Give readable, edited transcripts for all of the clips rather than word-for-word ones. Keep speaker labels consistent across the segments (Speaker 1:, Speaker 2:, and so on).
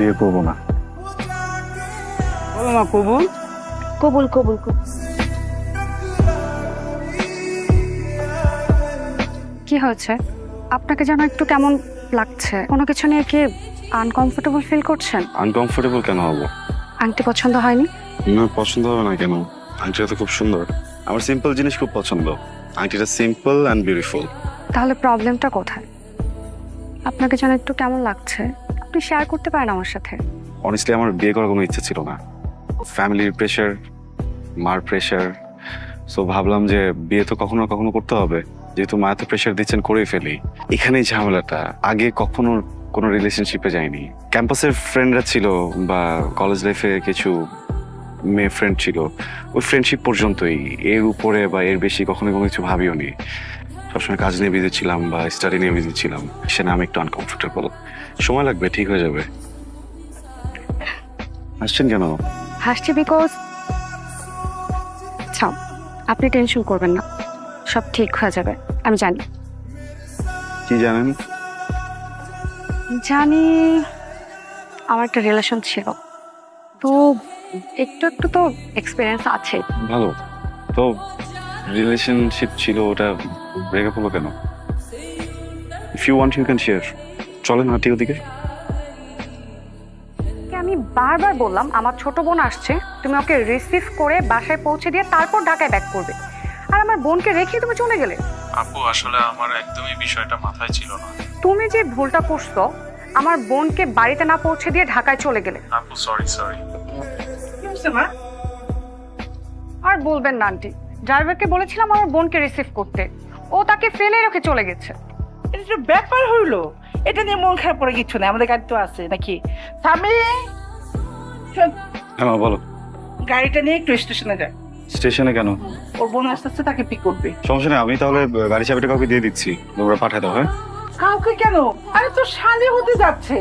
Speaker 1: বিয়ে করবো না।
Speaker 2: বলো না কবুল।
Speaker 3: কবুল কবুল কবুল। কি হয়েছে? আপনাকে যেন একটু কেমন লাগছে, কোনো কিছু নিয়ে কি আনকমফোর্টেবল ফিল করছেন?
Speaker 1: আনকমফোর্টেবল কেন হবো?
Speaker 3: আংটি পছন্দ হয়নি?
Speaker 1: না, পছন্দ হবে না কেন? আংটিটা তো খুব সুন্দর। আমার সিম্পল জিনিস খুব পছন্দ। আংটিটা সিম্পল অ্যান্ড বিউটিফুল।
Speaker 3: তাহলে প্রবলেমটা কোথায়? আপনাকে যেন একটু কেমন লাগছে, আপনি শেয়ার করতে পারেন আমার সাথে।
Speaker 1: অনেস্টলি আমার বিয়ে করার কোনো ইচ্ছা ছিল না। ফ্যামিলির প্রেশার, মার প্রেশার, সো ভাবলাম যে বিয়ে তো কখনো কখনো করতে হবে, যেহেতু মা তো প্রেশার দিচ্ছেন করেই ফেলি। এখানেই ঝামেলাটা। আগে কখনো কোনো রিলেশনশিপে যাইনি। ক্যাম্পাসের ফ্রেন্ডরা ছিল বা কলেজ লাইফে কিছু মেয়ে ফ্রেন্ড ছিল, ওই ফ্রেন্ডশিপ পর্যন্তই। এর উপরে বা এর বেশি কখনো কোনো কিছু ভাবিও নি। সবসময় কাজ নিয়ে বিজি ছিলাম বা স্টাডি নিয়ে বিজি ছিলাম। সে না আমি একটু আনকমফোর্টেবল। সময় লাগবে, ঠিক হয়ে যাবে। হাসছেন কেন?
Speaker 3: হাসছি বিকজ, আচ্ছা আপনি টেনশন করবেন না, সব ঠিক হয়ে যাবে। আমি জানি।
Speaker 1: কি জানেন?
Speaker 3: জানি আমার একটা রিলেশন ছিল, তো একটু একটু তো এক্সপিরিয়েন্স আছে।
Speaker 1: ভালো তো। রিলেশনশিপ ছিল, ওটা ব্রেকআপ হলো কেন? If you want you can share. চলেন হাঁটি ওদিকে।
Speaker 3: আমি বারবার বললাম আমার ছোট বোন আসছে, তুমি ওকে রিসিভ করে বাসায় পৌঁছে দিয়ে তারপর ঢাকায় ব্যাক করবে, আর আমার বোনকে রেখে তুমি চলে গেলে।
Speaker 4: আপু আসলে আমার একদমই বিষয়টা মাথায় ছিল না।
Speaker 3: তুমি যে ভুলটা করছো, আমার বোনকে বাড়িতে না পৌঁছে দিয়ে ঢাকায় চলে গেলে।
Speaker 4: আপু সরি।
Speaker 3: আর বলবেন না আন্টি, ড্রাইভারকে বলেছিলাম আমার বোনকে রিসিভ করতে, ও তাকে ফেলে রেখে চলে গেছে।
Speaker 2: এটা যে ব্যাপার হইলো, এটা নিয়ে মন খারাপ করে কিছু নেই, আমাদের গাড়ি তো আছে নাকি। স্বামী
Speaker 1: হ্যাঁ বলো।
Speaker 2: গাড়িটা নিয়ে একটু স্টেশনে যায়।
Speaker 1: স্টেশনে কেন?
Speaker 2: ওর বোন আস্তে আস্তে তাকে পিক করবে।
Speaker 1: সমস্যা নেই, আমি তাহলে গাড়ি চাবিটা কাউকে দিয়ে দিচ্ছি, তোমরা পাঠাতে দাও। হ্যাঁ
Speaker 2: কাউকে কেন? আরে তোর শালি হতে যাচ্ছে,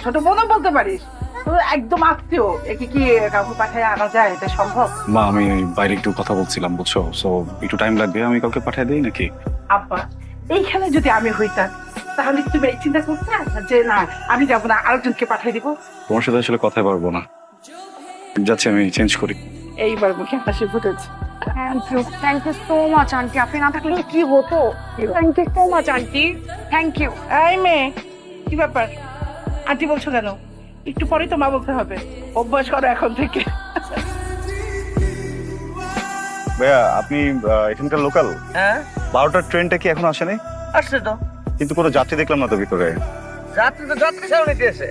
Speaker 2: ছোট বোনও বলতে পারিস। তো একদম আত্মীয়, একে কি কাউকে পাঠায় আনা যায়? এটা সম্ভব?
Speaker 1: মা, আমি বাইরে একটু কথা বলছিলাম বুঝছো, সো একটু টাইম লাগবে। আমি কাউকে পাঠিয়ে দিই নাকি?
Speaker 2: আব্বা, এইখানে যদি আমি হইতাম তাহলে তুমি এই চিন্তা করতে যে না আমি যাবো না, আরেকজনকে পাঠিয়ে দিব।
Speaker 1: তোমার সাথে আসলে কথাই পারবো না, যাচ্ছি আমি চেঞ্জ করি।
Speaker 2: এইবার মুখে হাসি ফুটেছে।
Speaker 3: Thank you so much aunty, আপনি না থাকলে কি হতো। Thank you so much aunty, thank you.
Speaker 2: এই মেয়ে, কি ব্যাপার আন্টি বলছো কেন? একটু পরেই তো মা বলতে হবে, অভ্যাস করো এখন থেকে।
Speaker 1: ভাইয়া, আপনি এখানকার লোকাল?
Speaker 5: হ্যাঁ
Speaker 1: 12টার ট্রেনটা কি এখন আসেনি?
Speaker 5: আসছে তো।
Speaker 1: কিন্তু কোনো যাত্রী দেখলাম না তো ভিতরে।
Speaker 5: যাত্রী তো যাত্রী ছাউনিতে এসে।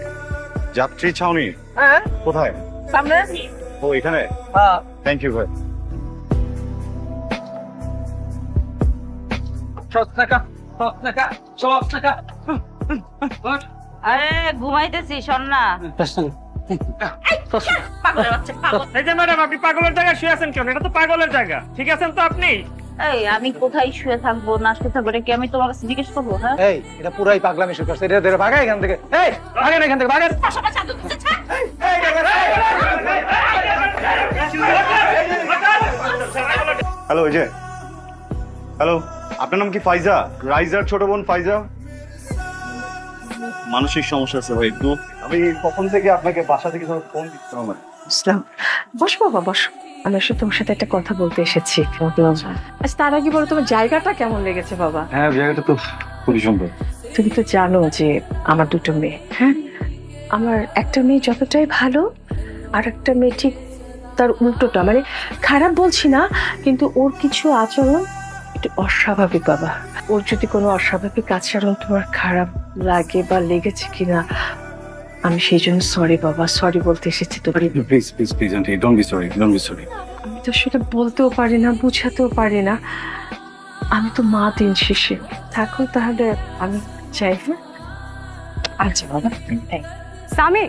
Speaker 1: যাত্রী ছাউনি
Speaker 5: হ্যাঁ
Speaker 1: কোথায়?
Speaker 5: সামনে।
Speaker 1: ও এখানে।
Speaker 5: হ্যাঁ
Speaker 1: থ্যাংক ইউ ভাই।
Speaker 6: আরে ঘুমাইতেছি, শোন না।
Speaker 7: এই যে ম্যাডাম, আপনি পাগলের জায়গায় শুয়ে আছেন কেন? এটা তো পাগলের জায়গা, ঠিক আছেন তো আপনি?
Speaker 6: এই আমি কোথায় শুয়ে থাকবো না শুয়ে থাকবো এটা কি আমি তোমার কাছে জিজ্ঞেস করবো? হ্যাঁ
Speaker 5: এই এটা পুরাই পাগলামি শুরু করছে। এটা ধরে ভাগা এখান থেকে। এই ভাগেন এখান থেকে, ভাগেন।
Speaker 1: হ্যালো, এই যে হ্যালো, আপনার নাম কি ফাইজা? রাইজার ছোট বোন ফাইজা। মানসিক সমস্যা আছে ভাই একটু। আমি কখন থেকে আপনাকে বাসা থেকে ফোন দিচ্ছিলাম না।
Speaker 8: ইসলাম, বসো বাবা বসো। আমি আসলে তোমার সাথে একটা কথা বলতে এসেছি। আচ্ছা তার আগে বলো তোমার জায়গাটা কেমন লেগেছে বাবা?
Speaker 1: হ্যাঁ, জায়গাটা তো খুবই সুন্দর।
Speaker 8: তুমি তো জানো যে আমার দুটো মেয়ে, হ্যাঁ আমার একটা মেয়ে যতটাই ভালো, আর একটা মেয়ে ঠিক তার উল্টোটা। মানে খারাপ বলছি না, কিন্তু ওর কিছু আচরণ একটু অস্বাভাবিক বাবা। ওর যদি কোনো অস্বাভাবিক আচরণ তোমার খারাপ লাগে বা লেগেছে কিনা, আমি সেই জন্য সরি বাবা, সরি বলতে এসেছি তো।
Speaker 1: Please please please aunty, don't be sorry, don't be sorry.
Speaker 8: আমি তো সেটা বলতেও পারি না, বুঝাতেও পারি না। আমি তো মা দিন শেষে। থাকো তাহলে, আমি চাই। আচ্ছা বাবা।
Speaker 3: সামি,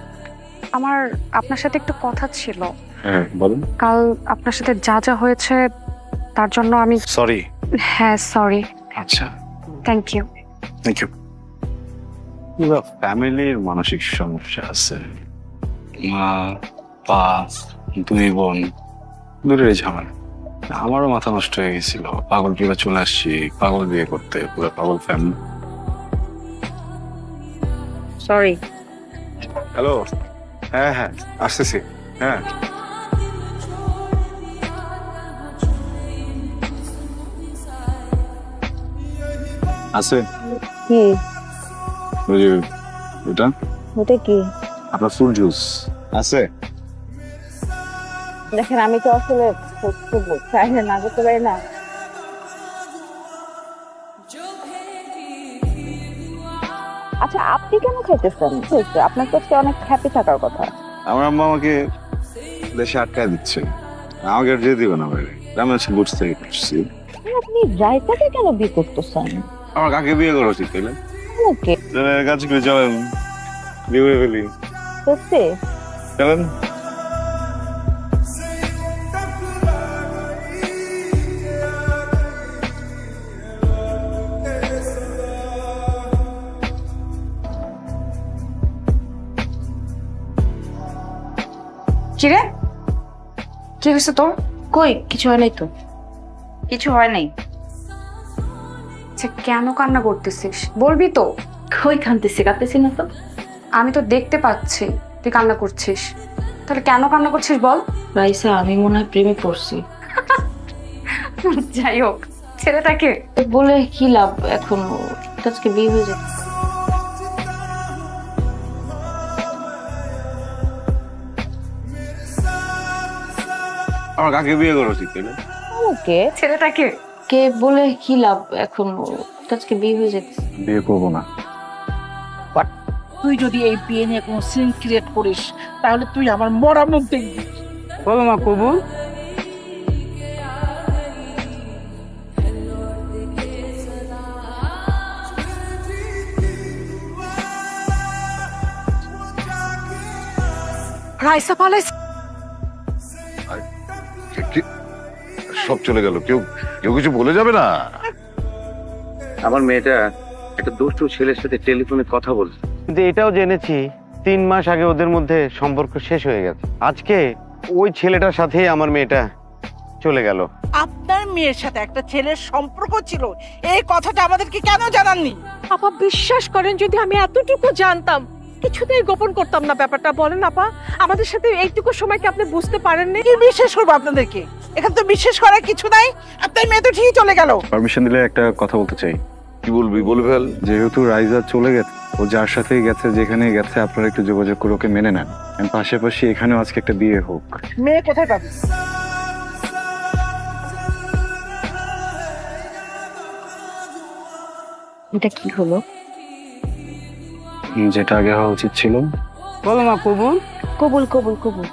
Speaker 3: আমার আপনার সাথে একটু কথা ছিল।
Speaker 1: হ্যাঁ বলুন।
Speaker 3: কাল আপনার সাথে যা যা হয়েছে তার জন্য আমি
Speaker 1: সরি।
Speaker 3: হ্যাঁ সরি।
Speaker 1: আচ্ছা
Speaker 3: থ্যাংক ইউ।
Speaker 1: Thank you. ফ্যামিলির মানসিক সমস্যা আছে। মা, পা, দুই বোন, দূরের ঝামেলা। আমারও মাথা নষ্ট হয়ে গেছিল। পাগল পুরো চলে আসছি, পাগল বিয়ে করতে, পুরো পাগল ফ্যামিলি।
Speaker 3: সরি।
Speaker 1: হ্যালো, হ্যাঁ হ্যাঁ আসতেছি। হ্যাঁ আছে
Speaker 6: কি
Speaker 1: ওই যে ওটা
Speaker 6: ওটা কি?
Speaker 1: আপনার ফুল জুস আছে।
Speaker 6: দেখেন আমি তো আসলে চাইলে না করতে পারি না। আচ্ছা আপনি কেন খাইতেছেন? আপনার কাছে অনেক হ্যাপি থাকার কথা।
Speaker 1: আমার আম্মা আমাকে দেশে আটকায় দিচ্ছে, আমাকে আর যেতে দিবে না বাইরে। আমি আজকে বুঝতে থেকে করছি
Speaker 6: আপনি রায়তাকে কেন বিয়ে করতেছেন?
Speaker 1: আমার কাকে বিয়ে করা উচিত তাইলে?
Speaker 6: ওকে
Speaker 1: কাজ করে চলেন, বিয়ে করে ফেলি।
Speaker 6: সত্যি?
Speaker 1: চলেন।
Speaker 3: কিরে কি হয়েছে তোর?
Speaker 8: কই কিছু হয় নাই তো।
Speaker 3: কিছু হয় নাই। আচ্ছা কেন কান্না করতেছিস বলবি তো?
Speaker 8: কই কাঁদতেছি, কাঁদতেছি না তো।
Speaker 3: আমি তো দেখতে পাচ্ছি তুই কান্না করছিস, তাহলে কেন কান্না করছিস বল?
Speaker 8: রাইসা আমি মনে হয় প্রেমে পড়ছি।
Speaker 3: যাই হোক ছেলেটাকে
Speaker 8: বলে কি লাভ এখন, আজকে বিয়ে হয়ে যাবে।
Speaker 1: আমার কাকে বিয়ে করা উচিত তাইলে?
Speaker 6: ওকে
Speaker 3: ছেলেটাকে
Speaker 8: কে বলে কি লাভ এখন, আজকে বিয়ে হয়ে যেতে।
Speaker 1: বিয়ে করবো না।
Speaker 2: তুই যদি এই বিয়ে নিয়ে কোনো সিন ক্রিয়েট করিস তাহলে তুই আমার মরা মুখ দেখবি।
Speaker 7: বলো মা কবুল।
Speaker 3: রাইসা পালাইছে।
Speaker 9: সব চলে গেল, কেউ কেউ কিছু বলে যাবে না?
Speaker 10: আমার মেয়েটা একটা দুষ্টু ছেলের সাথে টেলিফোনে কথা বলছে,
Speaker 7: কিন্তু এটাও জেনেছি 3 মাস আগে ওদের মধ্যে সম্পর্ক শেষ হয়ে গেছে। আজকে ওই ছেলেটার সাথেই আমার মেয়েটা চলে গেল।
Speaker 2: আপনার মেয়ের সাথে একটা ছেলের সম্পর্ক ছিল, এই কথাটা আমাদেরকে কেন জানাননি?
Speaker 8: আপা বিশ্বাস করেন যদি আমি এতটুকু জানতাম কিছুতেই গোপন করতাম না ব্যাপারটা। বলেন আপা, আমাদের সাথে এইটুকু সময় কি আপনি বুঝতে পারেননি?
Speaker 2: কি বিশ্বাস করবো আপনাদেরকে? এখানে তো বিশ্বাস করার কিছু নাই। আপনার মেয়ে তো ঠিকই চলে গেল।
Speaker 1: পারমিশন দিলে একটা কথা বলতে চাই।
Speaker 9: কি বলবি বলে ফেল।
Speaker 1: যেহেতু রাইজা চলে গেছে, ও যার সাথেই গেছে যেখানে গেছে আপনারা একটু যোগাযোগ করে ওকে মেনে নেন। পাশাপাশি এখানেও আজকে একটা বিয়ে হোক।
Speaker 2: মেয়ে কোথায় পাবে?
Speaker 8: এটা কি হলো?
Speaker 1: যেটা আগে হওয়া উচিত ছিল।
Speaker 7: বলো মা কবুল।
Speaker 8: কবুল কবুল কবুল।